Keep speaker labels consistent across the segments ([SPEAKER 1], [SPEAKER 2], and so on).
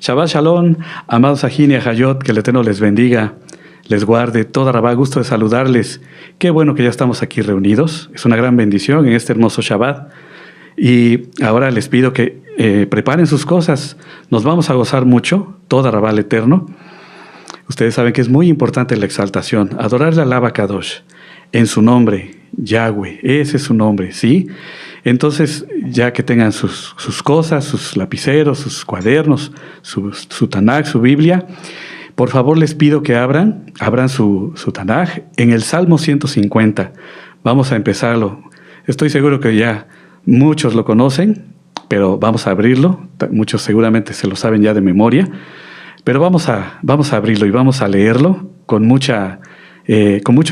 [SPEAKER 1] Shabbat Shalom, amados Ajín y Ajayot, que el Eterno les bendiga, les guarde. Toda Rabá, gusto de saludarles. Qué bueno que ya estamos aquí reunidos. Es una gran bendición en este hermoso Shabbat. Y ahora les pido que preparen sus cosas. Nos vamos a gozar mucho, toda Rabá al Eterno. Ustedes saben que es muy importante la exaltación, adorarle al Abba Kadosh en su nombre, Yahweh, ese es su nombre, ¿sí? Entonces, ya que tengan sus cosas, sus lapiceros, sus cuadernos, su Tanaj, su Biblia, por favor les pido que abran su Tanaj en el Salmo 150. Vamos a empezarlo. Estoy seguro que ya muchos lo conocen, pero vamos a abrirlo. Muchos seguramente se lo saben ya de memoria, pero vamos a abrirlo y vamos a leerlo con mucho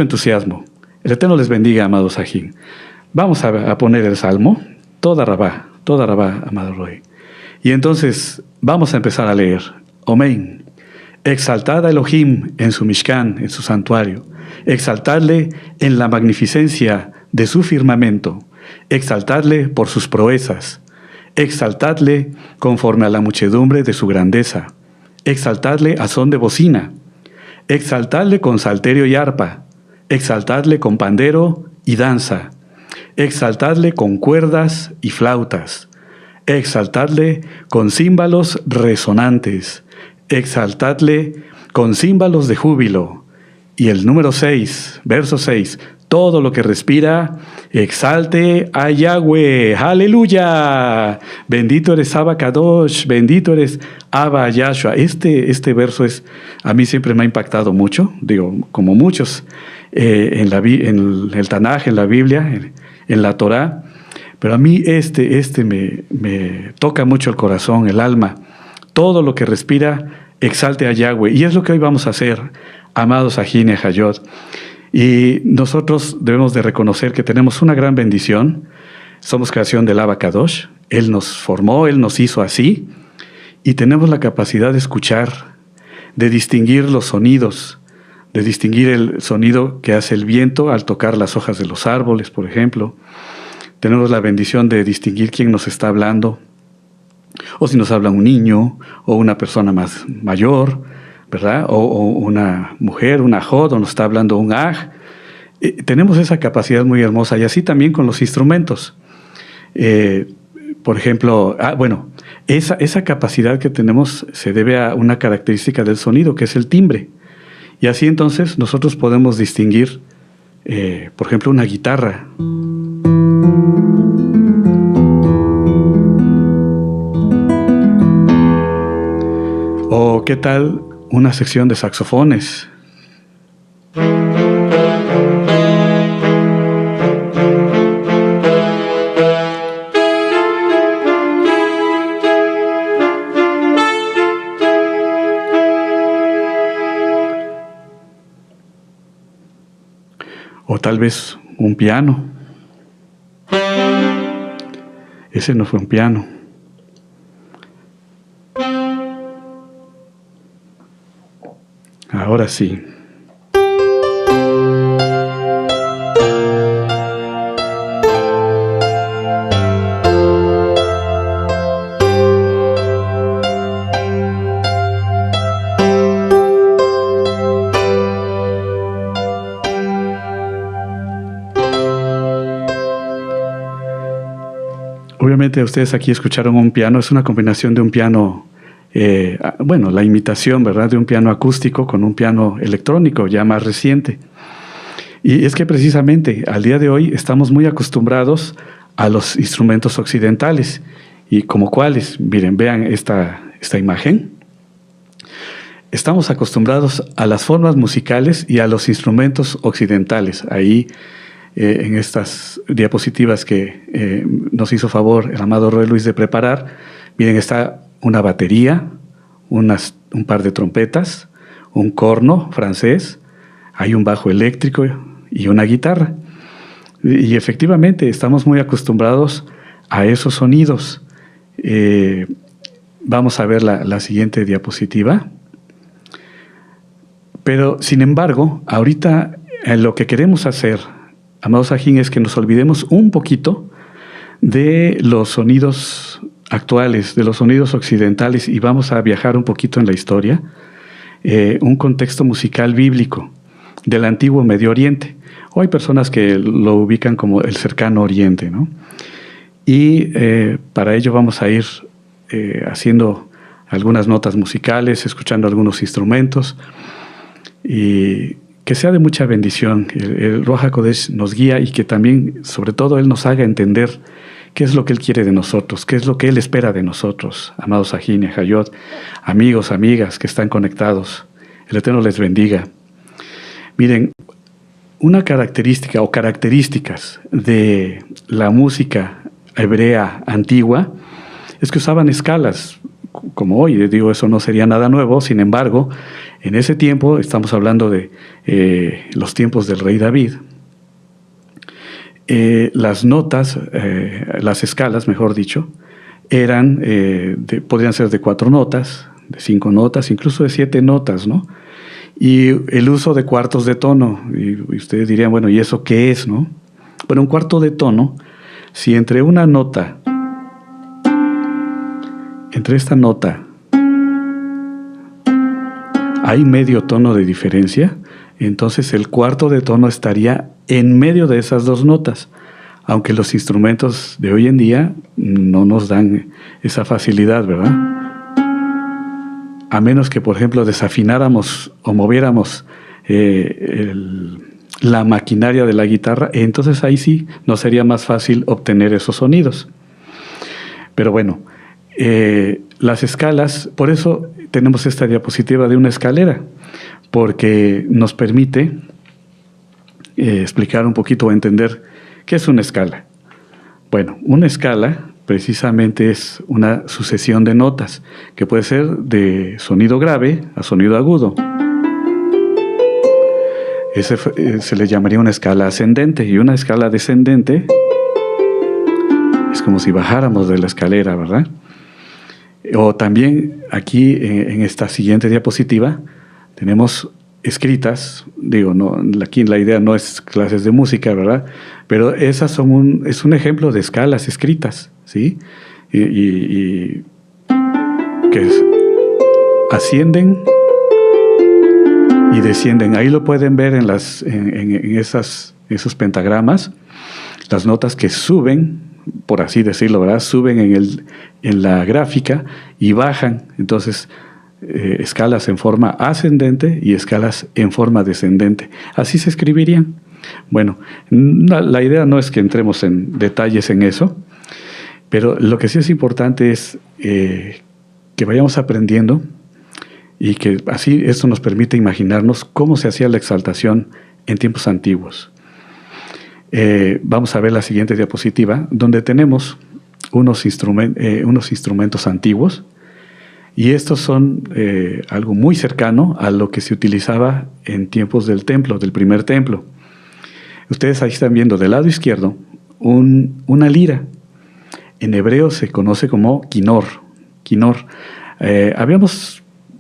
[SPEAKER 1] entusiasmo. El Eterno les bendiga, amados Ajín. Vamos a poner el Salmo, toda Rabá, amado Roy. Y entonces vamos a empezar a leer. Amén. Exaltad a Elohim en su Mishkan, en su santuario. Exaltadle en la magnificencia de su firmamento. Exaltadle por sus proezas. Exaltadle conforme a la muchedumbre de su grandeza. Exaltadle a son de bocina. Exaltadle con salterio y arpa. Exaltadle con pandero y danza. Exaltadle con cuerdas y flautas. Exaltadle con címbalos resonantes. Exaltadle con címbalos de júbilo. Y el número 6, verso 6. Todo lo que respira, exalte a Yahweh. ¡Aleluya! Bendito eres Abba Kadosh, bendito eres Abba Yahshua. Este verso a mí siempre me ha impactado mucho, digo, como muchos en el Tanaj, en la Biblia, en la Torá, pero a mí me toca mucho el corazón, el alma. Todo lo que respira, exalte a Yahweh. Y es lo que hoy vamos a hacer, amados Ajín y Ajayot. Y nosotros debemos de reconocer que tenemos una gran bendición. Somos creación del Abba Kadosh. Él nos formó, Él nos hizo así. Y tenemos la capacidad de escuchar, de distinguir los sonidos, de distinguir el sonido que hace el viento al tocar las hojas de los árboles, por ejemplo. Tenemos la bendición de distinguir quién nos está hablando, o si nos habla un niño, o una persona más mayor, ¿verdad? O una mujer, una jod, o nos está hablando un aj. Tenemos esa capacidad muy hermosa, y así también con los instrumentos. Por ejemplo, esa capacidad que tenemos se debe a una característica del sonido, que es el timbre. Y así entonces nosotros podemos distinguir, por ejemplo, una guitarra. O qué tal una sección de saxofones. O tal vez un piano. Ese no fue un piano. Ahora sí. Obviamente ustedes aquí escucharon un piano, es una combinación de un piano, la imitación, ¿verdad?, de un piano acústico con un piano electrónico ya más reciente. Y es que precisamente al día de hoy estamos muy acostumbrados a los instrumentos occidentales. ¿Y como cuáles? Miren, vean esta imagen. Estamos acostumbrados a las formas musicales y a los instrumentos occidentales. Ahí, en estas diapositivas que nos hizo favor el amado Roy Luis de preparar, miren, está una batería, un par de trompetas, un corno francés, hay un bajo eléctrico y una guitarra. Y efectivamente estamos muy acostumbrados a esos sonidos. Vamos a ver la siguiente diapositiva. Pero, sin embargo, ahorita lo que queremos hacer, amados Ajín, es que nos olvidemos un poquito de los sonidos actuales, de los sonidos occidentales, y vamos a viajar un poquito en la historia, un contexto musical bíblico del antiguo Medio Oriente. O hay personas que lo ubican como el cercano Oriente, ¿no? Y para ello vamos a ir haciendo algunas notas musicales, escuchando algunos instrumentos, y que sea de mucha bendición. El Ruach HaKodesh nos guía y que también, sobre todo, Él nos haga entender qué es lo que Él quiere de nosotros, qué es lo que Él espera de nosotros. Amados Sahin y Hayot, amigos, amigas que están conectados, el Eterno les bendiga. Miren, una característica o características de la música hebrea antigua es que usaban escalas, como hoy. Digo, eso no sería nada nuevo. Sin embargo, en ese tiempo, estamos hablando de los tiempos del rey David, las notas, las escalas, mejor dicho, eran, podrían ser de 4 notas, de 5 notas, incluso de 7 notas, ¿no? Y el uso de cuartos de tono, y ustedes dirían, bueno, ¿y eso qué es, no? Bueno, un cuarto de tono, si entre una nota, entre esta nota, hay medio tono de diferencia, entonces el cuarto de tono estaría en medio de esas 2 notas, aunque los instrumentos de hoy en día no nos dan esa facilidad, ¿verdad? A menos que, por ejemplo, desafináramos o moviéramos la maquinaria de la guitarra, entonces ahí sí nos sería más fácil obtener esos sonidos. Pero bueno, las escalas, por eso tenemos esta diapositiva de una escalera, porque nos permite explicar un poquito o entender qué es una escala. Bueno, una escala precisamente es una sucesión de notas que puede ser de sonido grave a sonido agudo. Ese se le llamaría una escala ascendente, y una escala descendente es como si bajáramos de la escalera, ¿verdad? O también aquí en esta siguiente diapositiva tenemos escritas, digo, no, aquí la idea no es clases de música, ¿verdad? Pero esas son es un ejemplo de escalas escritas, ¿sí? Y que ascienden y descienden. Ahí lo pueden ver en esos pentagramas, las notas que suben, por así decirlo, ¿verdad? Suben en la gráfica y bajan. Entonces, escalas en forma ascendente y escalas en forma descendente. Así se escribirían. Bueno, la idea no es que entremos en detalles en eso, pero lo que sí es importante es que vayamos aprendiendo, y que así esto nos permite imaginarnos cómo se hacía la exaltación en tiempos antiguos. Vamos a ver la siguiente diapositiva, donde tenemos unos instrumentos antiguos, y estos son algo muy cercano a lo que se utilizaba en tiempos del templo, del primer templo. Ustedes ahí están viendo del lado izquierdo una lira. En hebreo se conoce como quinor.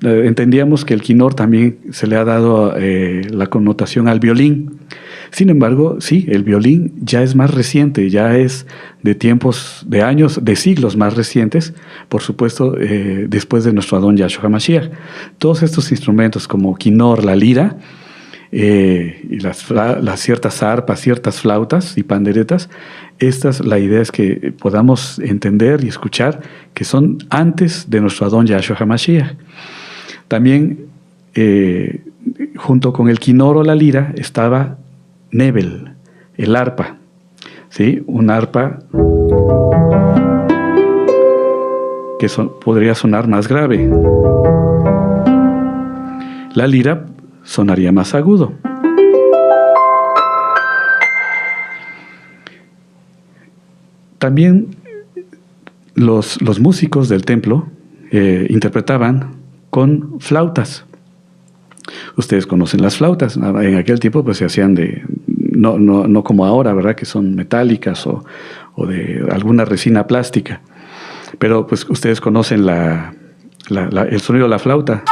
[SPEAKER 1] Entendíamos que el quinor también se le ha dado la connotación al violín. Sin embargo, sí, el violín ya es más reciente, ya es de tiempos, de años, de siglos más recientes, por supuesto, después de nuestro Adón Yahshua HaMashiach. Todos estos instrumentos como quinor, la lira, y las ciertas arpas, ciertas flautas y panderetas, la idea es que podamos entender y escuchar que son antes de nuestro Adón Yahshua HaMashiach. También, junto con el quinor o la lira, estaba Nebel, el arpa, ¿sí? Un arpa que podría sonar más grave. La lira sonaría más agudo. También los músicos del templo interpretaban con flautas. Ustedes conocen las flautas. En aquel tiempo pues se hacían no como ahora, ¿verdad? Que son metálicas o de alguna resina plástica. Pero pues ustedes conocen el sonido de la flauta.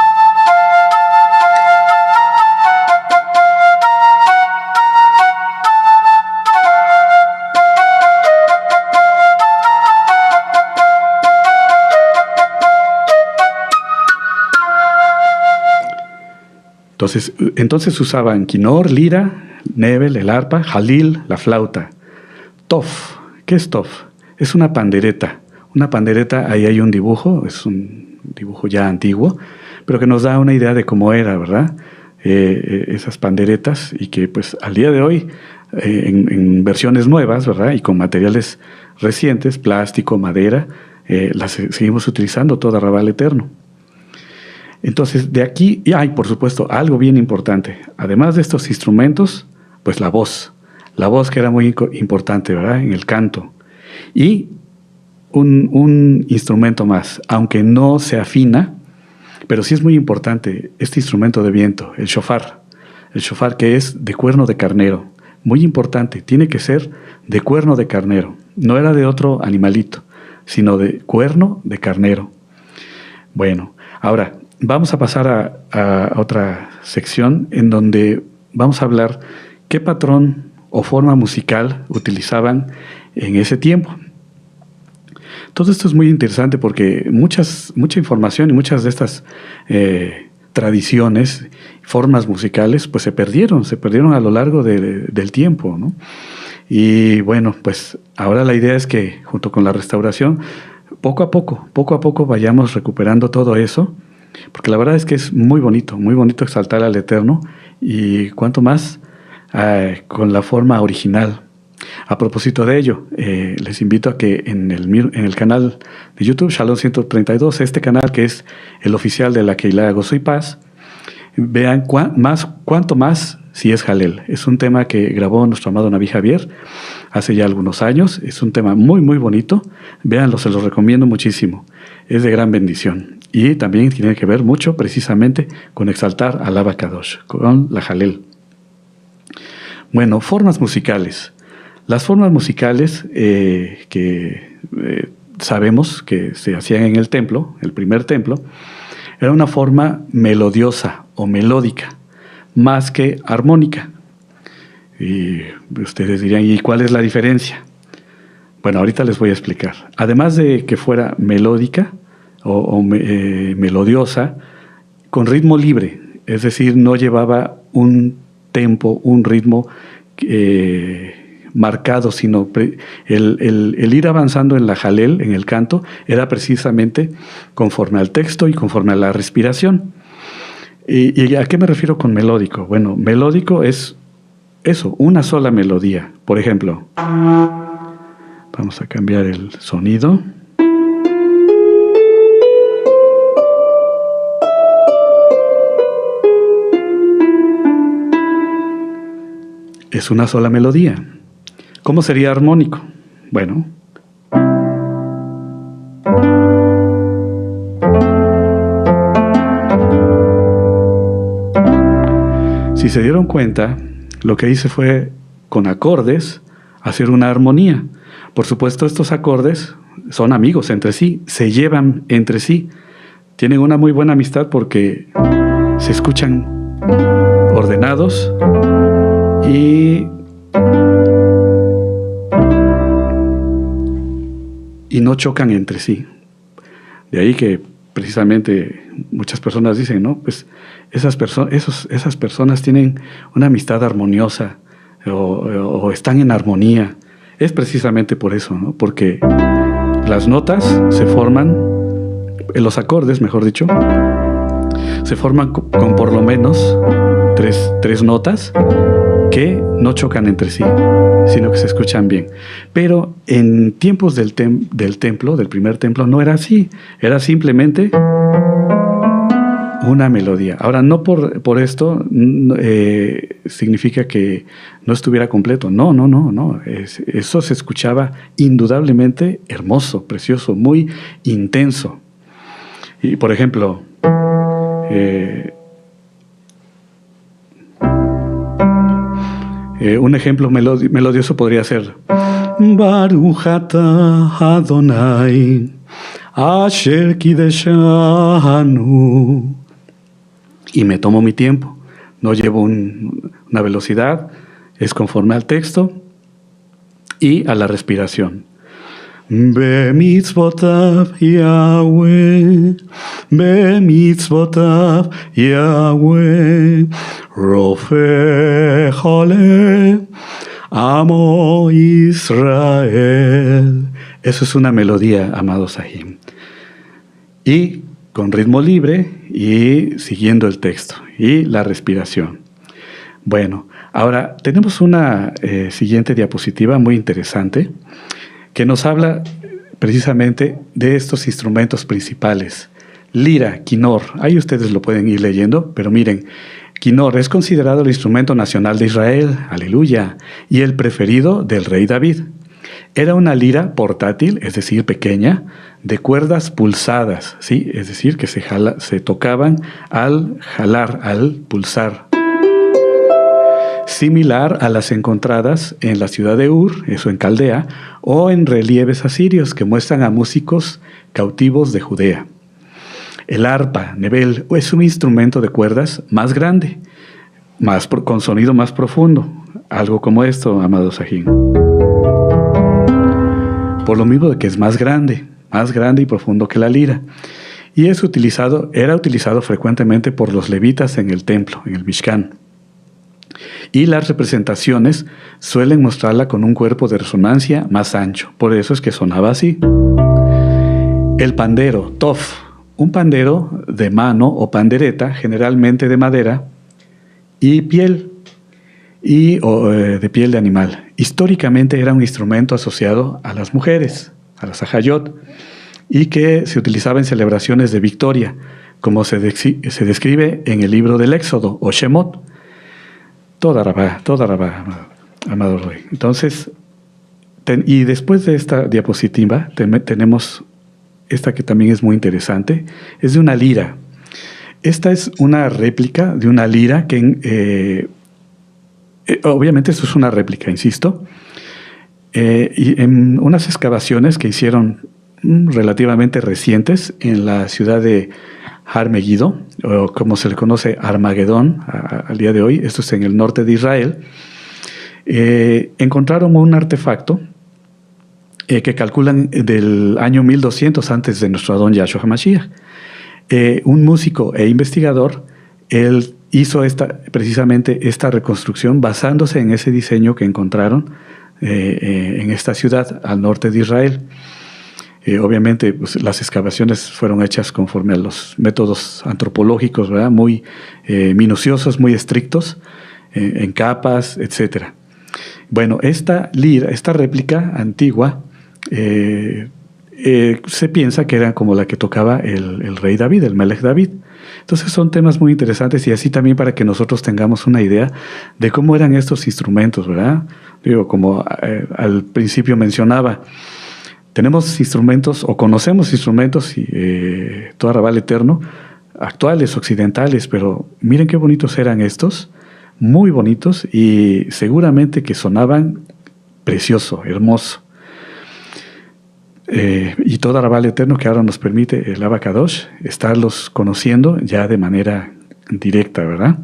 [SPEAKER 1] Entonces usaban quinor, lira, nebel, el arpa, jalil, la flauta. Tof, ¿qué es tof? Es una pandereta. Una pandereta, ahí hay un dibujo, es un dibujo ya antiguo, pero que nos da una idea de cómo era, ¿verdad? Esas panderetas, y que pues al día de hoy, en versiones nuevas, ¿verdad? Y con materiales recientes, plástico, madera, las seguimos utilizando toda Raval Eterno. Entonces, de aquí, y hay, por supuesto, algo bien importante. Además de estos instrumentos, pues la voz. La voz que era muy importante, ¿verdad? En el canto. Y un instrumento más, aunque no se afina, pero sí es muy importante, este instrumento de viento, el shofar. El shofar, que es de cuerno de carnero. Muy importante, tiene que ser de cuerno de carnero. No era de otro animalito, sino de cuerno de carnero. Bueno, ahora vamos a pasar a otra sección en donde vamos a hablar qué patrón o forma musical utilizaban en ese tiempo. Todo esto es muy interesante porque mucha información y muchas de estas tradiciones, formas musicales, pues se perdieron a lo largo del tiempo, ¿no? Y bueno, pues ahora la idea es que junto con la restauración, poco a poco vayamos recuperando todo eso, porque la verdad es que es muy bonito exaltar al Eterno, y cuanto más con la forma original. A propósito de ello, les invito a que en el canal de YouTube, Shalom 132, este canal que es el oficial de la Keilah Gozo y Paz, vean cuánto más si es Jalel. Es un tema que grabó nuestro amado Naví Javier hace ya algunos años. Es un tema muy, muy bonito. Véanlo, se los recomiendo muchísimo. Es de gran bendición. Y también tiene que ver mucho precisamente con exaltar al Abba Kadosh, con la Jalel. Bueno, formas musicales. Las formas musicales que sabemos que se hacían en el templo, el primer templo, era una forma melodiosa o melódica, más que armónica. Y ustedes dirían, ¿y cuál es la diferencia? Bueno, ahorita les voy a explicar. Además de que fuera melódica o melodiosa, con ritmo libre, es decir, no llevaba un tempo, un ritmo marcado, sino el ir avanzando en la jalel, en el canto, era precisamente conforme al texto y conforme a la respiración. ¿Y a qué me refiero con melódico? Bueno, melódico es eso, una sola melodía. Por ejemplo, vamos a cambiar el sonido. Es una sola melodía. ¿Cómo sería armónico? Bueno, si se dieron cuenta, lo que hice fue, con acordes, hacer una armonía. Por supuesto, estos acordes son amigos entre sí, se llevan entre sí, tienen una muy buena amistad porque se escuchan ordenados y no chocan entre sí. De ahí que precisamente muchas personas dicen, ¿no? Pues esas personas tienen una amistad armoniosa o están en armonía. Es precisamente por eso, ¿no? Porque las notas se forman, los acordes, mejor dicho, se forman con por lo menos tres notas que no chocan entre sí, sino que se escuchan bien. Pero en tiempos del templo, del primer templo, no era así. Era simplemente una melodía. Ahora, no por esto significa que no estuviera completo. No. Eso se escuchaba indudablemente hermoso, precioso, muy intenso. Y, por ejemplo, un ejemplo melodioso podría ser Baruch atah Adonai asher kideshanu. Y me tomo mi tiempo, no llevo una velocidad, es conforme al texto y a la respiración. Bemitzvotav Yahweh, Bemitzvotav Yahweh, Rofe Jole, Amo Israel. Eso es una melodía, amados Sahim. Y con ritmo libre y siguiendo el texto y la respiración. Bueno, ahora tenemos una siguiente diapositiva muy interesante que nos habla precisamente de estos instrumentos principales. Lira, quinor, ahí ustedes lo pueden ir leyendo, pero miren, quinor es considerado el instrumento nacional de Israel, aleluya, y el preferido del rey David. Era una lira portátil, es decir, pequeña, de cuerdas pulsadas, ¿sí? Es decir, que se tocaban al jalar, al pulsar. Similar a las encontradas en la ciudad de Ur, eso en Caldea, o en relieves asirios que muestran a músicos cautivos de Judea. El arpa, nebel, es un instrumento de cuerdas más grande, con sonido más profundo, algo como esto, amado Sahim. Por lo mismo de que es más grande y profundo que la lira. Y era utilizado frecuentemente por los levitas en el templo, en el Mishkan. Y las representaciones suelen mostrarla con un cuerpo de resonancia más ancho. Por eso es que sonaba así. El pandero, tof, un pandero de mano o pandereta, generalmente de madera y piel, o de piel de animal. Históricamente era un instrumento asociado a las mujeres, a las ajayot, y que se utilizaba en celebraciones de victoria, como se describe en el libro del Éxodo, o Shemot. Toda rabá, amado Roy. Entonces, y después de esta diapositiva, tenemos esta que también es muy interesante, es de una lira. Esta es una réplica de una lira que, obviamente esto es una réplica, insisto, y en unas excavaciones que hicieron relativamente recientes en la ciudad de Har Megiddo, o como se le conoce Armagedón al día de hoy, esto es en el norte de Israel, encontraron un artefacto que calculan del año 1200 antes de nuestro Adón Yahshua HaMashiach. Un músico e investigador, él hizo precisamente esta reconstrucción basándose en ese diseño que encontraron en esta ciudad al norte de Israel. Obviamente, pues, las excavaciones fueron hechas conforme a los métodos antropológicos, ¿verdad? Muy minuciosos, muy estrictos, en capas, etc. Bueno, esta réplica antigua, se piensa que era como la que tocaba el rey David, el Melech David. Entonces son temas muy interesantes y así también para que nosotros tengamos una idea de cómo eran estos instrumentos, ¿verdad? Digo, como al principio mencionaba, tenemos instrumentos o conocemos instrumentos, todo Arrabal Eterno, actuales, occidentales, pero miren qué bonitos eran estos, muy bonitos y seguramente que sonaban precioso, hermoso. Y todo Arrabal Eterno que ahora nos permite el Abba Kadosh estarlos conociendo ya de manera directa, ¿verdad?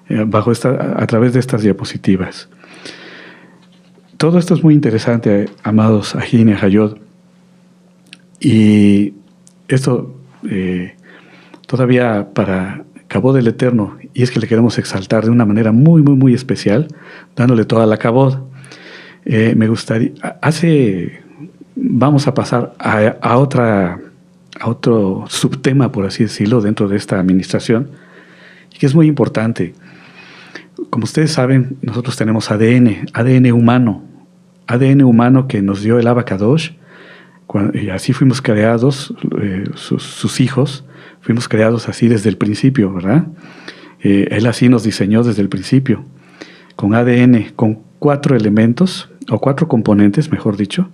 [SPEAKER 1] A través de estas diapositivas. Todo esto es muy interesante, amados Ajín y Ajayot. Y esto todavía para Kabod del Eterno, y es que le queremos exaltar de una manera muy, muy, muy especial, dándole toda la Kabod. Me gustaría, vamos a pasar a otro subtema, por así decirlo, dentro de esta administración, y que es muy importante. Como ustedes saben, nosotros tenemos ADN humano que nos dio el Abba Kadosh, y así fuimos creados, sus hijos, fuimos creados así desde el principio, ¿verdad? Él así nos diseñó desde el principio, con ADN, con 4 elementos, o 4 componentes, mejor dicho,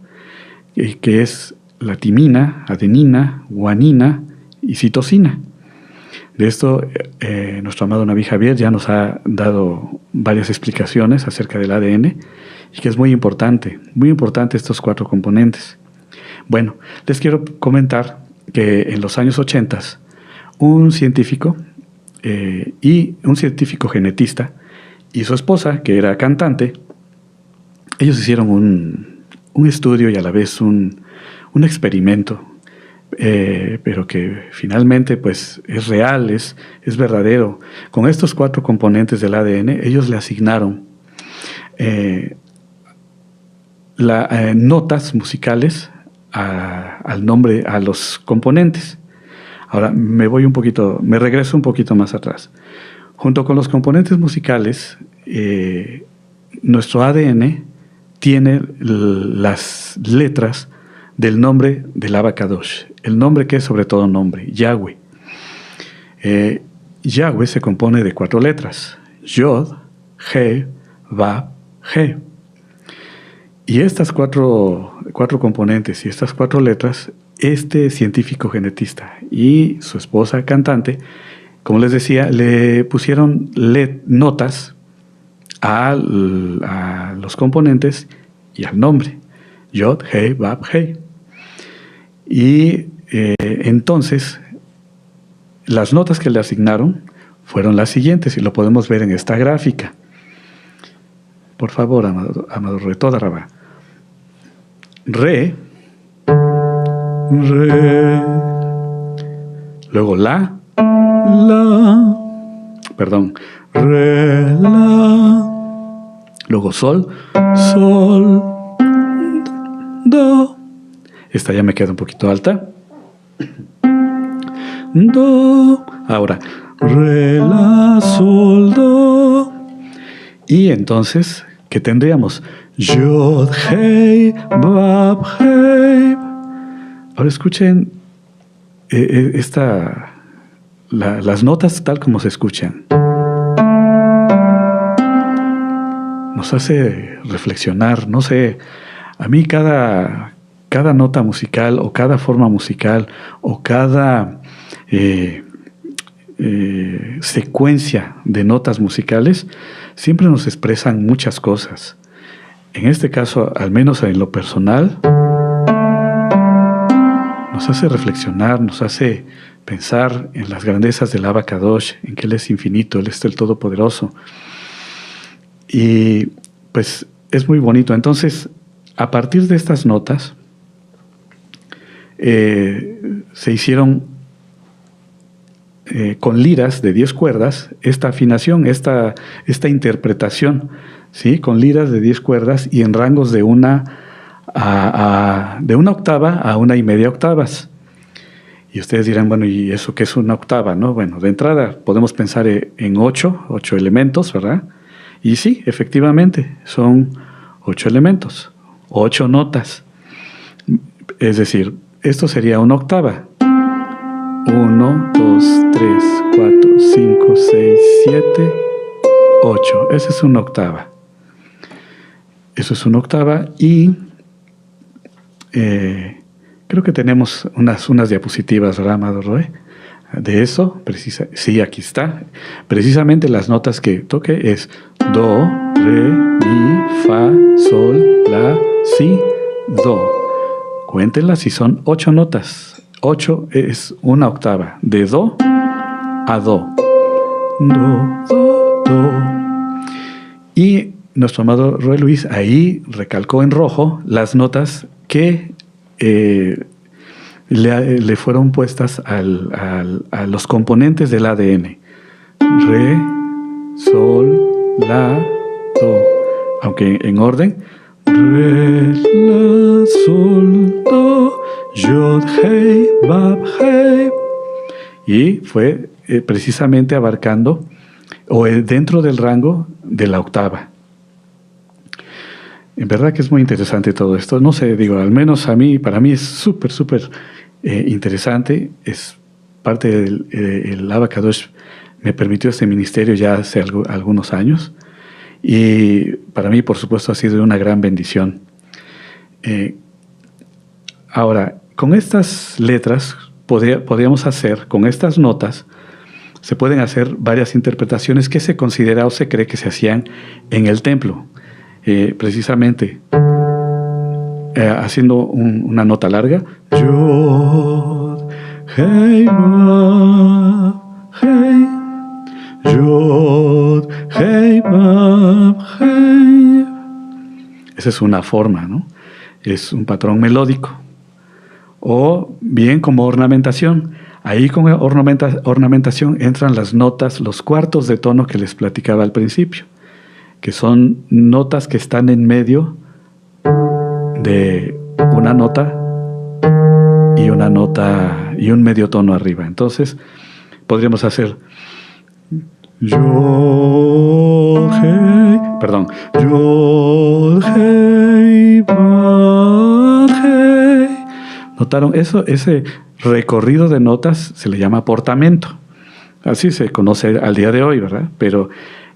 [SPEAKER 1] que es la timina, adenina, guanina y citosina. De esto, nuestro amado Naví Javier ya nos ha dado varias explicaciones acerca del ADN, y que es muy importante estos 4 componentes. Bueno, les quiero comentar que en los años 80, un científico genetista y su esposa, que era cantante, ellos hicieron un estudio y a la vez un experimento, pero que finalmente pues es real, es verdadero. Con estos 4 componentes del ADN, ellos le asignaron notas musicales al nombre, a los componentes. Ahora me regreso un poquito más atrás. Junto con los componentes musicales, nuestro ADN tiene las letras del nombre del Abacadosh, el nombre que es sobre todo nombre, Yahweh. Yahweh se compone de 4 letras, Yod, He, Vav, He. Y estas cuatro componentes y estas 4 letras, este científico genetista y su esposa cantante, como les decía, le pusieron notas a los componentes y al nombre, Yod, He, Vav, He. Y entonces, las notas que le asignaron fueron las siguientes, y lo podemos ver en esta gráfica. Por favor, amado Re, toda Rabá. Re, Re, luego La, perdón, Re, La, luego Sol, Sol, Do. Esta ya me queda un poquito alta. Do. Ahora, Re, La, Sol, Do. Y entonces, ¿qué tendríamos? Yod, Hei, Vav, Hei. Ahora escuchen las notas tal como se escuchan. Nos hace reflexionar, no sé, a mí cada nota musical o cada forma musical o cada secuencia de notas musicales siempre nos expresan muchas cosas. En este caso, al menos en lo personal, nos hace reflexionar, nos hace pensar en las grandezas del Abacadosh, en que Él es infinito, Él es el Todopoderoso. Y pues es muy bonito. Entonces, a partir de estas notas, se hicieron con liras de 10 cuerdas esta afinación, esta interpretación, ¿sí? Con liras de 10 cuerdas y en rangos de una octava a 1,5 octavas. Y ustedes dirán, bueno, ¿y eso qué es una octava, no? Bueno, de entrada podemos pensar en 8 elementos, ¿verdad? Y sí, efectivamente, son 8 elementos, 8 notas. Es decir, esto sería una octava. 1, 2, 3, 4, 5, 6, 7, 8. Esa es una octava. Eso es una octava y creo que tenemos unas diapositivas, ¿verdad, amado Roe? De eso, sí, aquí está. Precisamente las notas que toque es Do, Re, Mi, Fa, Sol, La, Si, Do. Cuéntenlas si son 8 notas. 8 es una octava, de Do a Do. Do, Do, Do. Y nuestro amado Roe Luis ahí recalcó en rojo las notas que le fueron puestas a los componentes del ADN. Re, Sol, La, Do. Aunque en orden. Re, La, Sol, Do, Yod, Hei, Vav, Hei. Y fue precisamente abarcando o dentro del rango de la octava. En verdad que es muy interesante todo esto. No sé, digo, al menos para mí es súper interesante. Es parte del Abacadosh. Me permitió este ministerio ya hace algunos años. Y para mí, por supuesto, ha sido una gran bendición. Ahora, con estas letras podríamos hacer, con estas notas, se pueden hacer varias interpretaciones que se considera o se cree que se hacían en el templo. Precisamente, haciendo una nota larga. Yod, Hei, Vav, Hei. Yod, Hei, Vav, Hei. Esa es una forma, ¿no? Es un patrón melódico. o bien como ornamentación. Ahí con ornamentación entran las notas, los cuartos de tono que les platicaba al principio, que son notas que están en medio de una nota y un medio tono arriba. Entonces podríamos hacer Yod, Hei, perdón, Yod, Hei, Vav, Hei. ¿Notaron eso? Ese recorrido de notas se le llama portamento. Así se conoce al día de hoy, ¿verdad? Pero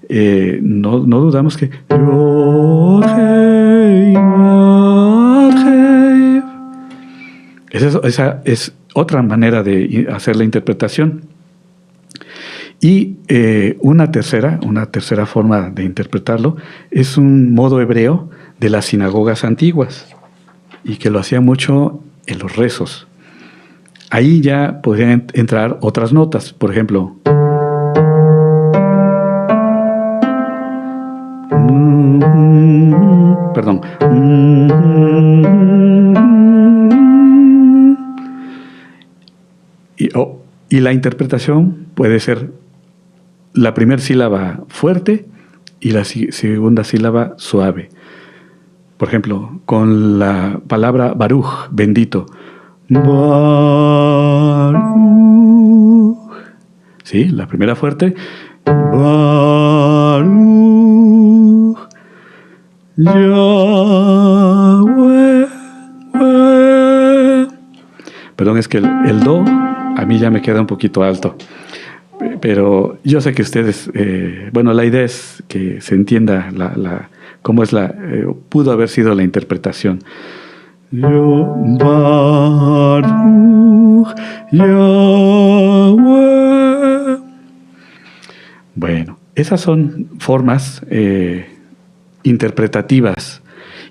[SPEAKER 1] no dudamos que Yod, Hei, Vav, Hei. Esa es otra manera de hacer la interpretación. Y una tercera forma de interpretarlo es un modo hebreo de las sinagogas antiguas y que lo hacía mucho en los rezos. Ahí ya podrían entrar otras notas, por ejemplo, perdón, y la interpretación puede ser la primera sílaba fuerte y la segunda sílaba suave. Por ejemplo, con la palabra Baruch, bendito. Baruch. Sí, la primera fuerte. Baruch. Yahweh. Perdón, es que el do a mí ya me queda un poquito alto. Pero yo sé que ustedes, la idea es que se entienda cómo es pudo haber sido la interpretación. Baruch Yahweh. Bueno, esas son formas interpretativas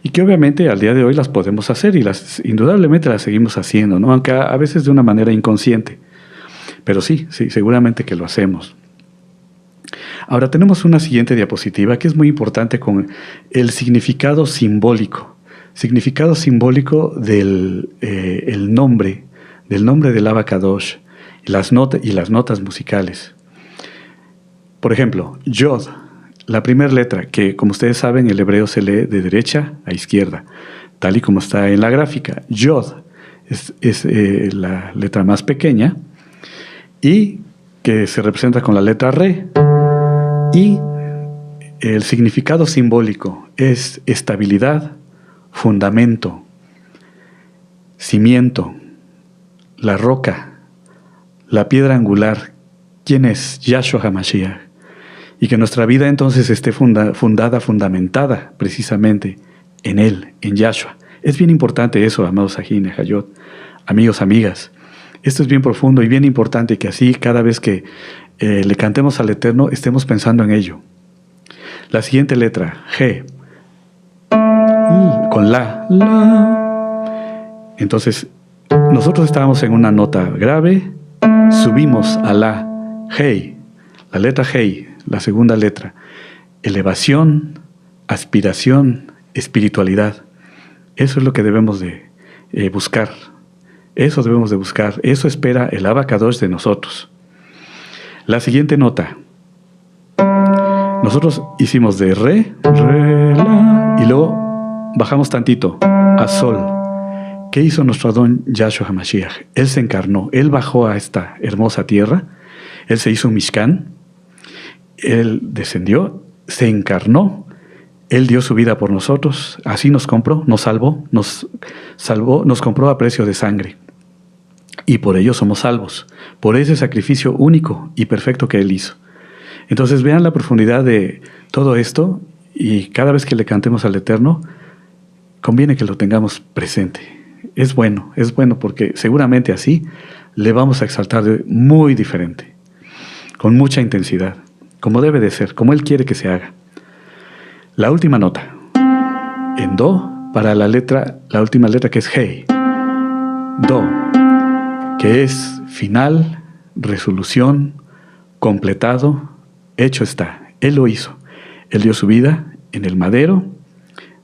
[SPEAKER 1] y que obviamente al día de hoy las podemos hacer y indudablemente las seguimos haciendo, ¿no? Aunque a veces de una manera inconsciente. Pero sí, seguramente que lo hacemos. Ahora tenemos una siguiente diapositiva que es muy importante con el significado simbólico. Significado simbólico del nombre del Abacadosh y las notas musicales. Por ejemplo, Yod, la primera letra, que como ustedes saben, el hebreo se lee de derecha a izquierda, tal y como está en la gráfica. Yod es la letra más pequeña, y que se representa con la letra Re. Y el significado simbólico es estabilidad, fundamento, cimiento, la roca, la piedra angular. ¿Quién es? Yahshua HaMashiach. Y que nuestra vida entonces esté fundamentada precisamente en Él, en Yahshua. Es bien importante eso, amados Sahin, Hayot, amigos, amigas. Esto es bien profundo y bien importante que así cada vez que le cantemos al Eterno estemos pensando en ello. La siguiente letra, G, con la. Entonces, nosotros estábamos en una nota grave, subimos a la, Hey, la letra Hey, la segunda letra. Elevación, aspiración, espiritualidad. Eso es lo que debemos de buscar. Eso debemos de buscar. Eso espera el Abacadosh de nosotros. La siguiente nota. Nosotros hicimos de re, la, y luego bajamos tantito a sol. ¿Qué hizo nuestro Adón Yahshua HaMashiach? Él se encarnó. Él bajó a esta hermosa tierra. Él se hizo un Mishkan. Él descendió, se encarnó. Él dio su vida por nosotros. Así nos compró, nos salvó, nos compró a precio de sangre. Y por ello somos salvos, por ese sacrificio único y perfecto que Él hizo. Entonces vean la profundidad de todo esto y cada vez que le cantemos al Eterno, conviene que lo tengamos presente. Es bueno porque seguramente así le vamos a exaltar muy diferente, con mucha intensidad, como debe de ser, como Él quiere que se haga. La última nota, en Do, para la última letra que es Hey. Do, que es final, resolución, completado, hecho está. Él lo hizo. Él dio su vida en el madero.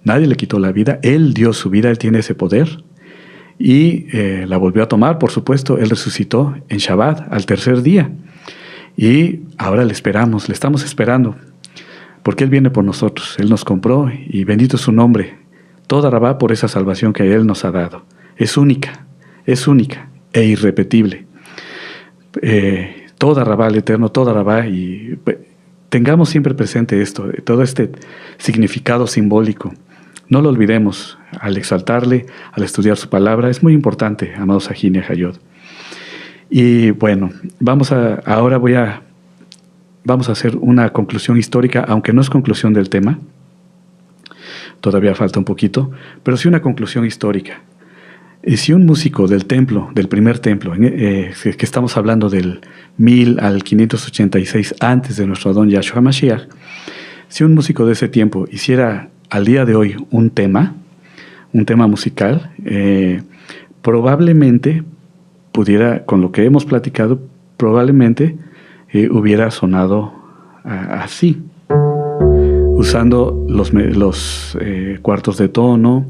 [SPEAKER 1] Nadie le quitó la vida. Él dio su vida. Él tiene ese poder. y la volvió a tomar, por supuesto. Él resucitó en Shabbat al tercer día y ahora le esperamos, le estamos esperando, porque Él viene por nosotros, Él nos compró y bendito es su nombre. Toda Rabá por esa salvación que Él nos ha dado. Es única e irrepetible. Toda Rabá al Eterno, toda Rabá, y tengamos siempre presente esto, todo este significado simbólico. No lo olvidemos al exaltarle, al estudiar su palabra. Es muy importante, amados Sahin y Hayot. Y bueno, vamos a hacer una conclusión histórica, aunque no es conclusión del tema. Todavía falta un poquito, pero sí una conclusión histórica. Y si un músico del templo, del primer templo, que estamos hablando del 1000 al 586 antes de nuestro Adón Yahshua Mashiach, si un músico de ese tiempo hiciera al día de hoy un tema musical, probablemente pudiera, con lo que hemos platicado, probablemente hubiera sonado así, usando los cuartos de tono,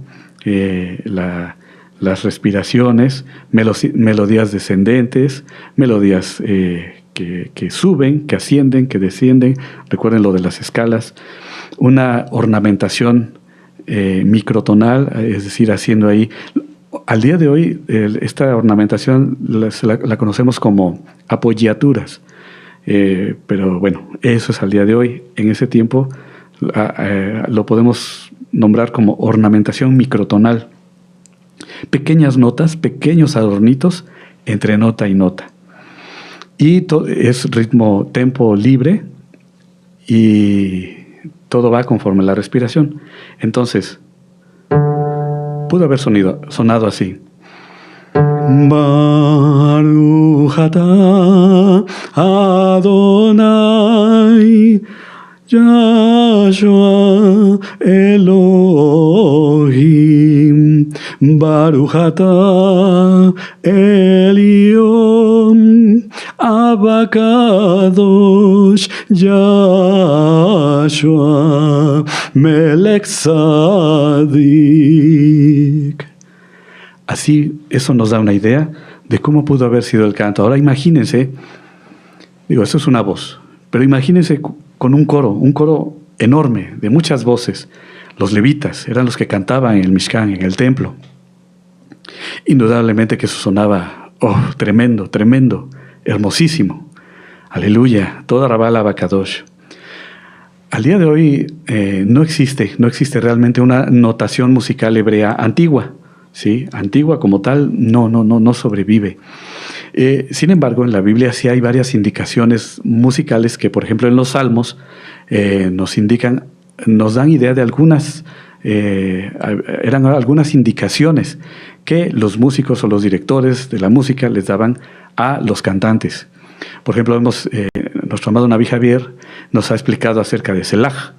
[SPEAKER 1] las respiraciones, melodías descendentes, melodías que suben, que ascienden, que descienden. Recuerden lo de las escalas. Una ornamentación microtonal, es decir, haciendo ahí. Al día de hoy, esta ornamentación la conocemos como apoyaturas. Pero bueno, eso es al día de hoy. En ese tiempo lo podemos nombrar como ornamentación microtonal. Pequeñas notas, pequeños adornitos entre nota y nota. Y es ritmo, tempo libre, y todo va conforme a la respiración. Entonces, pudo haber sonado así. Baruch atah Adonai Yahshua Elohim Baruch atah Elyon Abakadosh Yahshua Melech Tzadik. Así, eso nos da una idea de cómo pudo haber sido el canto. Ahora imagínense, eso es una voz, pero imagínense con un coro enorme, de muchas voces. Los levitas eran los que cantaban en el Mishkan, en el templo. Indudablemente que eso sonaba, tremendo, tremendo, hermosísimo. Aleluya, toda Rabá Abacadosh. Al día de hoy no existe realmente una notación musical hebrea antigua. ¿Sí? Antigua como tal, no sobrevive. Sin embargo, en la Biblia sí hay varias indicaciones musicales que, por ejemplo, en los Salmos nos dan idea de eran algunas indicaciones que los músicos o los directores de la música les daban a los cantantes. Por ejemplo, nuestro amado Naví Javier nos ha explicado acerca de Selaj,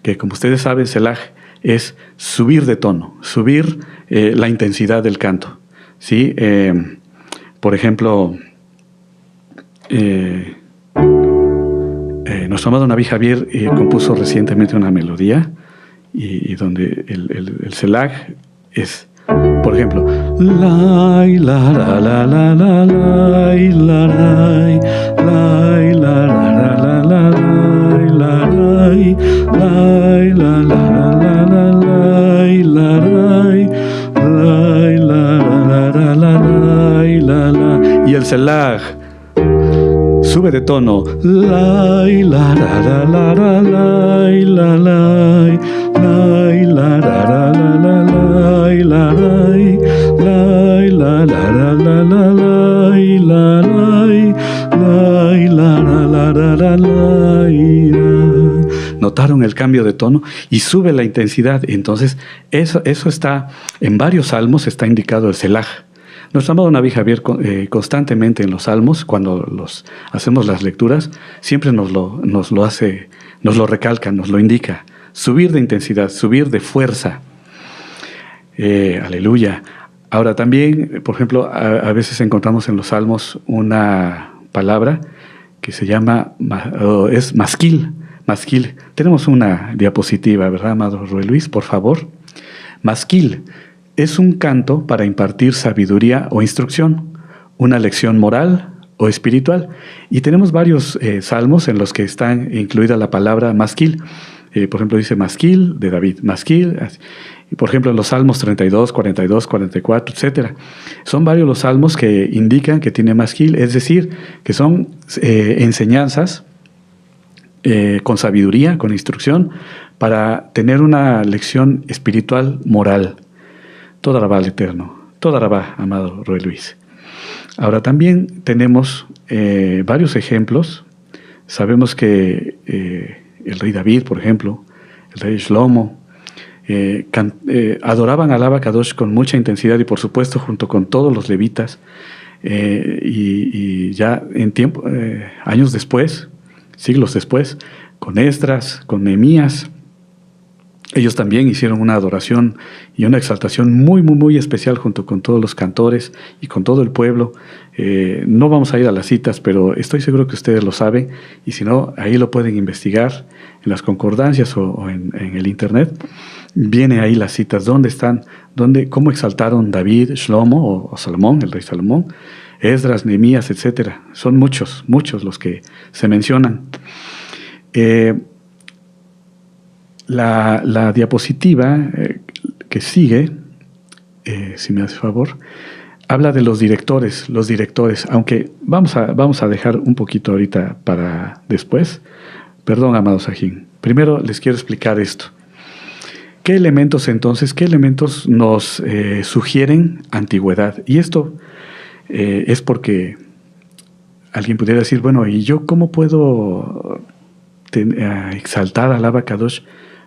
[SPEAKER 1] que como ustedes saben, Selaj es subir de tono, subir la intensidad del canto. ¿Sí? Por ejemplo, nuestro amado Naví Javier compuso recientemente una melodía y donde el Selaj es, por ejemplo, lai la la la la la lai la lai lai la la la la lai la lai lai la la la lai la lai lai la la. Y el Selaj sube de tono, lai la la la la la lai la lai lai la la la la lai la lai lai la la la la lai la lai lai la la la lai. ¿Notaron el cambio de tono? Y sube la intensidad. Entonces, eso está en varios salmos, está indicado el Selaj. Nuestro amado Naví Javier constantemente en los salmos, cuando hacemos las lecturas, siempre nos lo recalca, nos lo indica. Subir de intensidad, subir de fuerza. Aleluya. Ahora también, por ejemplo, a veces encontramos en los salmos una palabra que se llama, es masquil. Tenemos una diapositiva, ¿verdad, amado Rui Luis? Por favor. Masquil, es un canto para impartir sabiduría o instrucción, una lección moral o espiritual. Y tenemos varios salmos en los que está incluida la palabra masquil. Por ejemplo, dice masquil de David, masquil. Y por ejemplo, en los salmos 32, 42, 44, etc. Son varios los salmos que indican que tiene masquil, es decir, que son enseñanzas con sabiduría, con instrucción, para tener una lección espiritual, moral. Toda Rabá al Eterno, toda Rabá, amado Roy Luis. Ahora también tenemos varios ejemplos. Sabemos que el rey David, por ejemplo, el rey Shlomo, adoraban al Abacadosh con mucha intensidad y por supuesto junto con todos los levitas. Y ya en tiempo, años después, siglos después, con Esdras, con Nehemías, ellos también hicieron una adoración y una exaltación muy, muy, muy especial junto con todos los cantores y con todo el pueblo. No vamos a ir a las citas, pero estoy seguro que ustedes lo saben, y si no, ahí lo pueden investigar en las concordancias o en el internet. Viene ahí las citas, dónde están, cómo exaltaron David, Shlomo o Salomón, el rey Salomón, Esdras, Nehemías, etc. Son muchos, muchos los que se mencionan. La diapositiva que sigue, si me hace favor, habla de los directores, aunque vamos a dejar un poquito ahorita para después. Perdón, amado Sajín. Primero les quiero explicar esto. ¿Qué elementos nos sugieren antigüedad? Y esto es porque alguien pudiera decir, bueno, ¿y yo cómo puedo exaltar al Abacadosh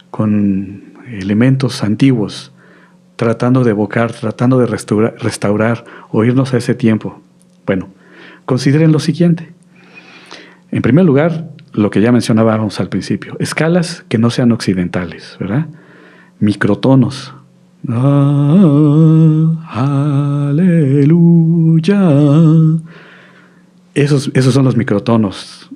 [SPEAKER 1] con elementos antiguos, tratando de evocar, tratando de restaurar o irnos a ese tiempo? Bueno, consideren lo siguiente. En primer lugar, lo que ya mencionábamos al principio, escalas que no sean occidentales, ¿verdad? Microtonos. Aleluya. Esos son los microtonos,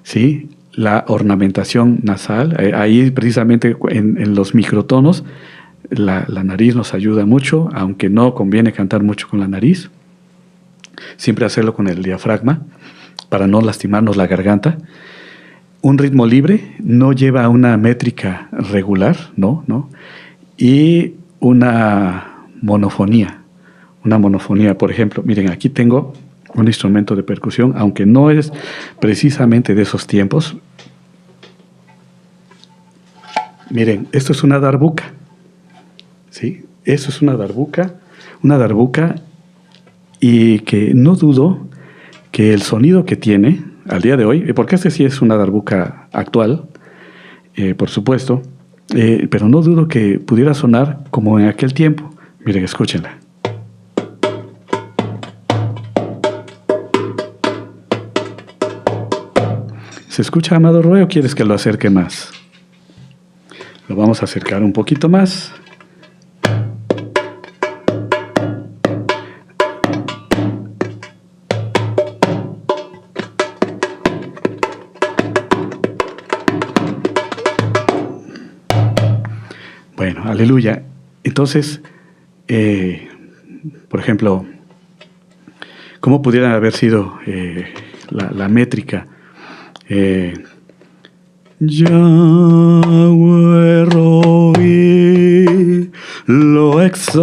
[SPEAKER 1] ¿sí? La ornamentación nasal, ahí precisamente en los microtonos, la nariz nos ayuda mucho, aunque no conviene cantar mucho con la nariz. Siempre hacerlo con el diafragma, para no lastimarnos la garganta. Un ritmo libre no lleva a una métrica regular, no. Y una monofonía. Por ejemplo, miren, aquí tengo un instrumento de percusión, aunque no es precisamente de esos tiempos. Miren, esto es una darbuka, ¿sí? Esto es una darbuka, y que no dudo que el sonido que tiene al día de hoy, porque este sí es una darbuka actual, por supuesto, pero no dudo que pudiera sonar como en aquel tiempo. Miren, escúchenla. ¿Se escucha, amado Roe, o quieres que lo acerque más? Lo vamos a acercar un poquito más. Bueno, aleluya. Entonces, por ejemplo, ¿cómo pudiera haber sido la métrica? Yahweh Roí lo exal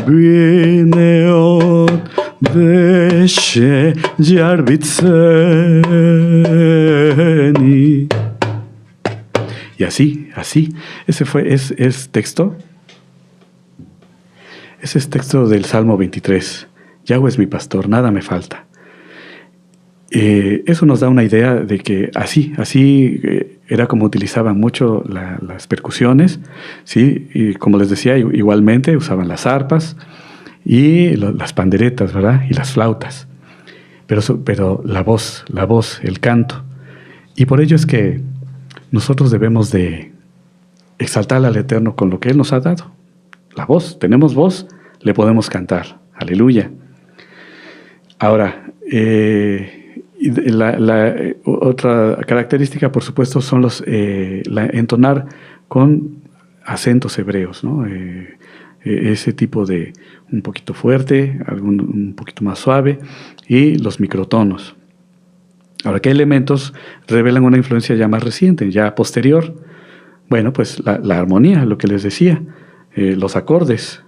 [SPEAKER 1] Bineot Beshe Yarbitzeni. Y así. Ese es texto. Ese es texto del Salmo 23. Yahweh es mi pastor, nada me falta. Eso nos da una idea de que así era como utilizaban mucho las percusiones, ¿sí? Y como les decía, igualmente usaban las arpas y las panderetas, ¿verdad? Y las flautas. Pero la voz, el canto. Y por ello es que nosotros debemos de exaltar al Eterno con lo que Él nos ha dado. La voz, tenemos voz, le podemos cantar. Aleluya. Ahora, Y otra característica, por supuesto, son entonar con acentos hebreos, ¿no? Ese tipo de un poquito fuerte, un poquito más suave, y los microtonos. Ahora, ¿qué elementos revelan una influencia ya más reciente, ya posterior? Bueno, pues la armonía, lo que les decía, los acordes.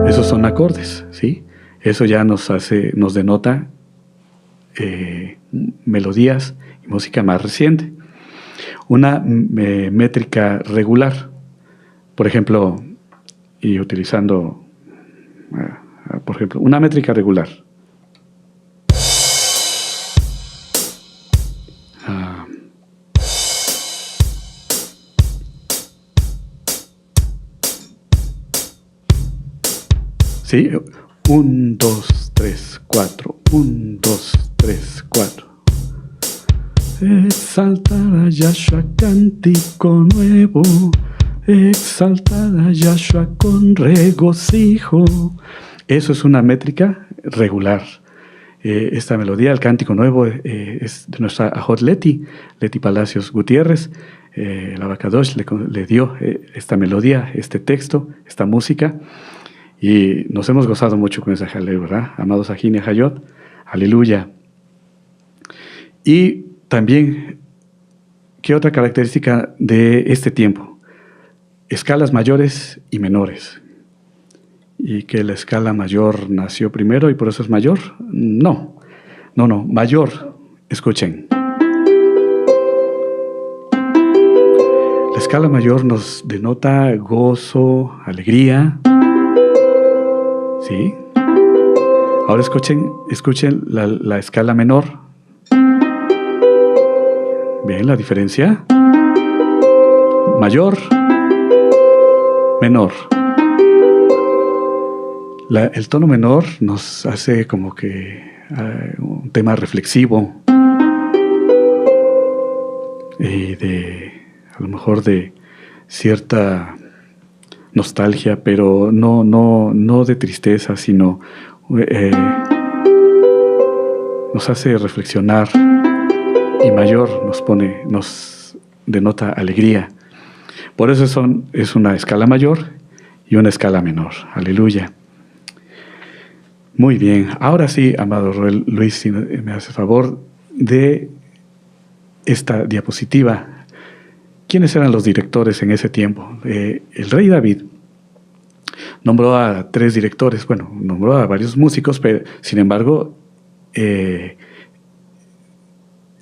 [SPEAKER 1] Esos son acordes, ¿sí? Eso ya nos denota melodías y música más reciente. Una métrica regular, por ejemplo, y utilizando, por ejemplo, una métrica regular. Sí, 1, 2, 3, 4, 1, 2, 3, 4. Exaltar a Yahshua, cántico nuevo, exaltar a Yahshua con regocijo. Eso es una métrica regular. Esta melodía, el cántico nuevo, es de nuestra Ajot Leti Palacios Gutiérrez. El Abacadosh le dio esta melodía, este texto, esta música. Y nos hemos gozado mucho con esa jaleo, ¿verdad? Amados Sajín y Hayot, aleluya. Y también, ¿qué otra característica de este tiempo? Escalas mayores y menores. ¿Y que la escala mayor nació primero y por eso es mayor? No, mayor. Escuchen. La escala mayor nos denota gozo, alegría. ¿Sí? Ahora escuchen la escala menor. ¿Ven la diferencia? Mayor, menor. El tono menor nos hace como que un tema reflexivo y a lo mejor de cierta nostalgia, pero no de tristeza, sino nos hace reflexionar, y mayor nos denota alegría. Por eso es una escala mayor y una escala menor. Aleluya. Muy bien. Ahora sí, amado Luis, si me hace favor de esta diapositiva. ¿Quiénes eran los directores en ese tiempo? El rey David nombró a 3 directores, bueno, nombró a varios músicos, pero sin embargo,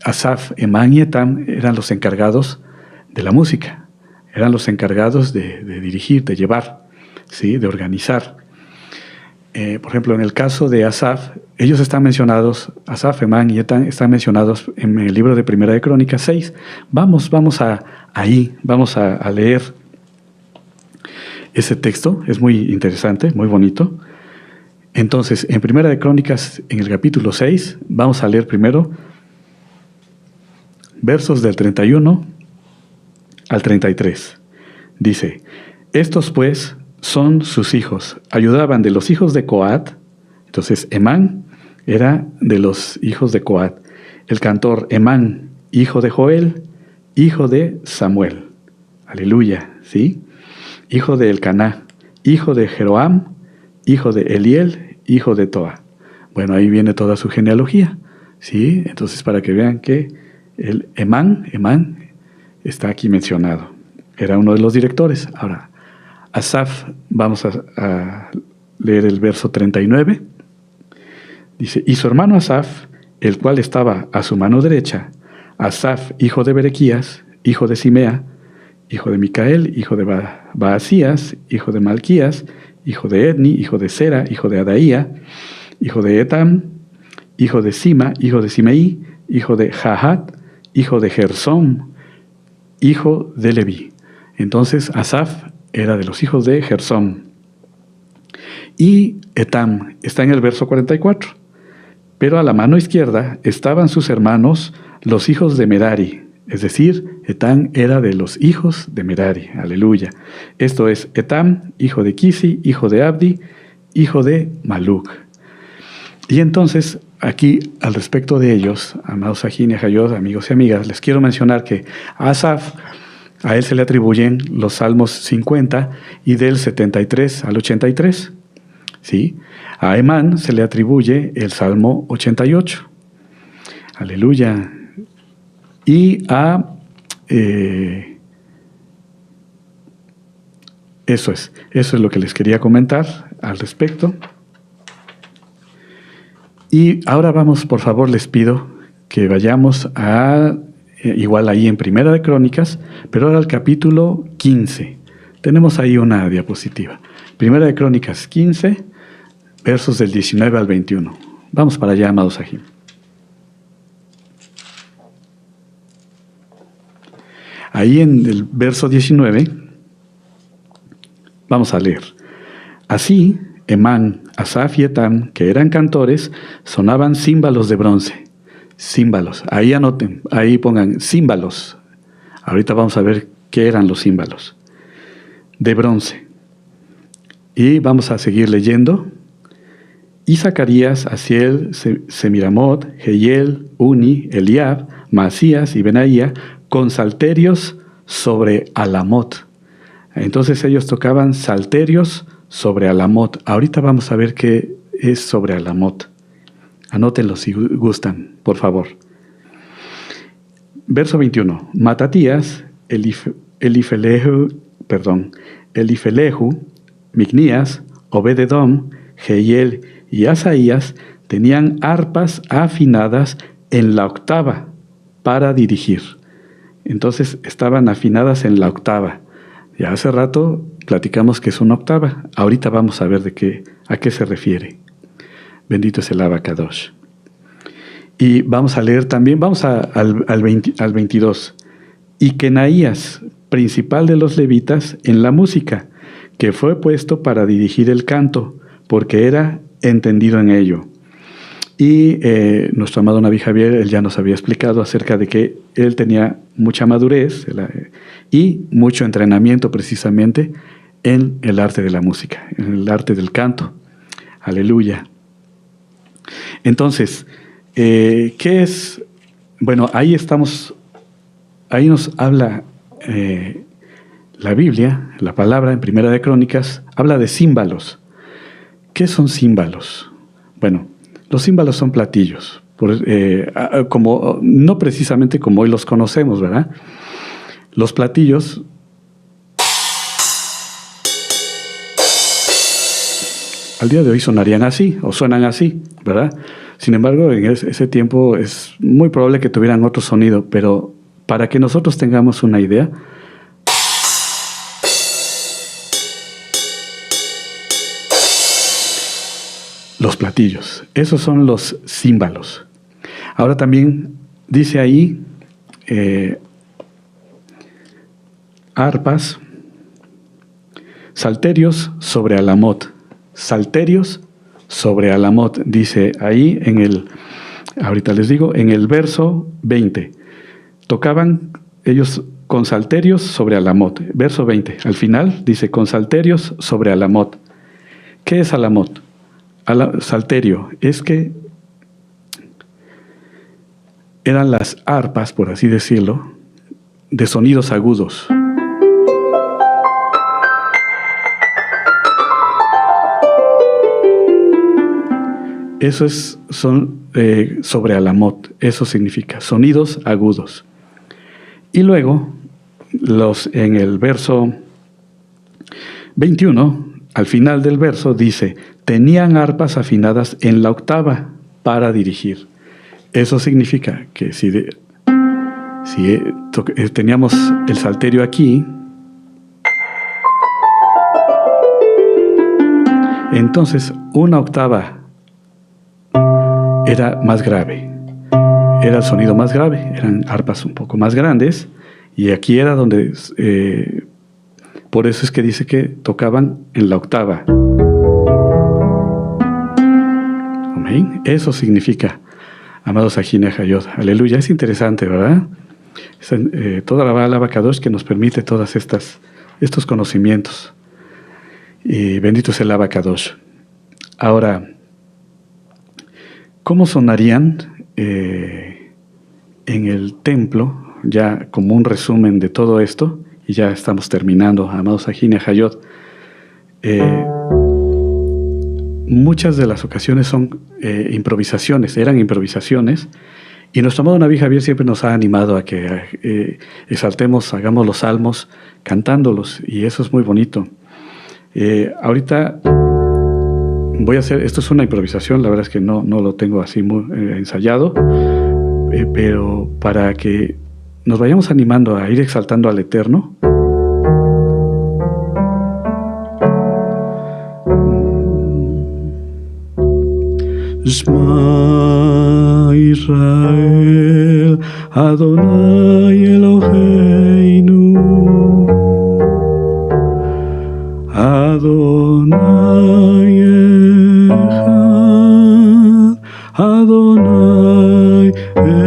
[SPEAKER 1] Asaf, Emán y Etam eran los encargados de la música, eran los encargados de dirigir, de llevar, ¿sí? De organizar. Por ejemplo, en el caso de Asaf, ellos están mencionados, Asaf, Emán y Etam están mencionados en el libro de Primera de Crónicas 6. Vamos a leer ese texto, es muy interesante, muy bonito. Entonces, en Primera de Crónicas, en el capítulo 6, vamos a leer primero versos del 31 al 33. Dice: estos pues son sus hijos, ayudaban de los hijos de Coat. Entonces Emán era de los hijos de Coat. El cantor Emán, hijo de Joel, hijo de Samuel. Aleluya, ¿sí? Hijo de Elcaná, hijo de Jeroam, hijo de Eliel, hijo de Toa. Bueno, ahí viene toda su genealogía, ¿sí? Entonces, para que vean que el Emán está aquí mencionado. Era uno de los directores. Ahora, Asaf, vamos a leer el verso 39. Dice: y su hermano Asaf, el cual estaba a su mano derecha, Asaf, hijo de Berequías, hijo de Simea, hijo de Micael, hijo de Baasías, hijo de Malquías, hijo de Edni, hijo de Sera, hijo de Adaía, hijo de Etam, hijo de Sima, hijo de Simeí, hijo de Jahat, hijo de Gersón, hijo de Leví. Entonces Asaf era de los hijos de Gersón. Y Etam está en el verso 44. Pero a la mano izquierda estaban sus hermanos, los hijos de Merari. Es decir, Etam era de los hijos de Merari. Aleluya. Esto es Etam, hijo de Kisi, hijo de Abdi, hijo de Maluk. Y entonces, aquí, al respecto de ellos, amados Sahin y Hayot, amigos y amigas, les quiero mencionar que a Asaf, a él se le atribuyen los Salmos 50 y del 73 al 83. ¿Sí? A Emán se le atribuye el Salmo 88. Aleluya. Y a... eso es lo que les quería comentar al respecto. Y ahora vamos, por favor, les pido que vayamos a, igual ahí en Primera de Crónicas, pero ahora al capítulo 15. Tenemos ahí una diapositiva. Primera de Crónicas 15, versos del 19 al 21. Vamos para allá, amados Sahim. Ahí en el verso 19, vamos a leer. Así, Emán, Asaf y Etam, que eran cantores, sonaban címbalos de bronce. Címbalos. Ahí anoten, ahí pongan címbalos. Ahorita vamos a ver qué eran los címbalos. De bronce. Y vamos a seguir leyendo. Y Zacarías, Asiel, Semiramot, Jehiel, Uni, Eliab, Masías y Benaía, con salterios sobre Alamot. Entonces ellos tocaban salterios sobre Alamot. Ahorita vamos a ver qué es sobre Alamot. Anótenlo si gustan, por favor. Verso 21. Matatías, Elifelehu, Micnías, Obed-edom, Jehiel y Asaías tenían arpas afinadas en la octava para dirigir. Entonces estaban afinadas en la octava. Ya hace rato platicamos que es una octava. Ahorita vamos a ver a qué se refiere. Bendito es el Abacadosh. Y vamos a leer también, al 22. Y Kenaías, principal de los levitas en la música, que fue puesto para dirigir el canto, porque era entendido en ello. Y nuestro amado Naví Javier, él ya nos había explicado acerca de que él tenía mucha madurez y mucho entrenamiento precisamente en el arte de la música, en el arte del canto. Aleluya. Entonces, ¿qué es? Bueno, ahí nos habla la Biblia, la palabra en Primera de Crónicas, habla de címbalos. ¿Qué son címbalos? Bueno, los címbalos son platillos, no precisamente como hoy los conocemos, ¿verdad? Los platillos al día de hoy sonarían así, o suenan así, ¿verdad? Sin embargo, en ese tiempo es muy probable que tuvieran otro sonido, pero para que nosotros tengamos una idea, los platillos, esos son los címbalos. Ahora también dice ahí arpas, salterios sobre Alamot. Salterios sobre Alamot, dice ahí ahorita les digo, en el verso 20. Tocaban ellos con salterios sobre Alamot. Verso 20, al final dice con salterios sobre Alamot. ¿Qué es Alamot? Salterio es que eran las arpas, por así decirlo, de sonidos agudos. Eso son sobre Alamot, eso significa sonidos agudos. Y luego, en el verso 21, al final del verso dice, tenían arpas afinadas en la octava para dirigir. Eso significa que si teníamos el salterio aquí, entonces una octava era más grave, era el sonido más grave, eran arpas un poco más grandes, y aquí era donde, por eso es que dice que tocaban en la octava. Amén. Eso significa, amados Ajine Hayot. Aleluya. Es interesante, ¿verdad? Toda la Abacadosh que nos permite estos conocimientos. Y bendito es el Abacadosh. Ahora, ¿cómo sonarían en el templo? Ya como un resumen de todo esto, y ya estamos terminando, amados Sahin y Hayot. Muchas de las ocasiones son improvisaciones, eran improvisaciones, y nuestro amado Naví Javier siempre nos ha animado a que exaltemos, hagamos los salmos cantándolos, y eso es muy bonito. Ahorita voy a hacer, esto es una improvisación, la verdad es que no lo tengo así muy ensayado, pero para que nos vayamos animando a ir exaltando al Eterno. Shema Israel, Adonai Eloheinu, Adonai Echad, Adonai Echad.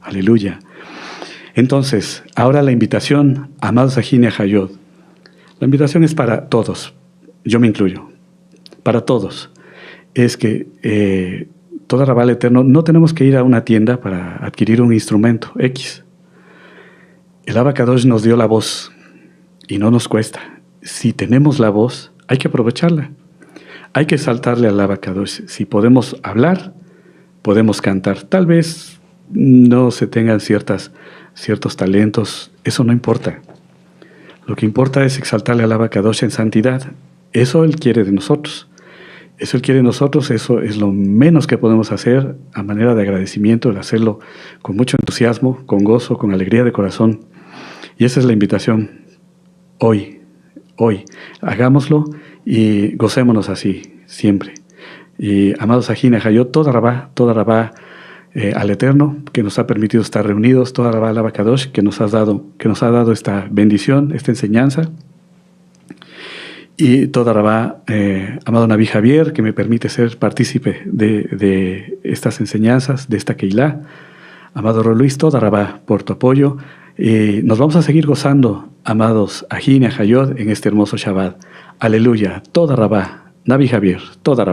[SPEAKER 1] Aleluya. Entonces, ahora la invitación, amados Sahin y Hayot. La invitación es para todos, yo me incluyo, para todos. Es que toda Rabá al Eterno, no tenemos que ir a una tienda para adquirir un instrumento X. El Abacadosh nos dio la voz y no nos cuesta. Si tenemos la voz, hay que aprovecharla. Hay que saltarle al Abacadosh. Si podemos hablar, podemos cantar. Tal vez no se tengan ciertos talentos, eso no importa. Lo que importa es exaltarle al Abacadosh en santidad. Eso Él quiere de nosotros. Eso Él quiere de nosotros, eso es lo menos que podemos hacer a manera de agradecimiento, el hacerlo con mucho entusiasmo, con gozo, con alegría de corazón. Y esa es la invitación. Hoy, hagámoslo y gocémonos así, siempre. Y amados Sahin y Hayot, toda Rabá, al Eterno, que nos ha permitido estar reunidos, toda Rabá al Abacadosh, que nos ha dado esta bendición, esta enseñanza, y toda Rabá, amado Naví Javier, que me permite ser partícipe de estas enseñanzas, de esta Keilah, amado Ro Luis, toda Rabá, por tu apoyo, nos vamos a seguir gozando, amados Sahin y Hayot, en este hermoso Shabbat. Aleluya, toda Rabá, Naví Javier, toda Rabá.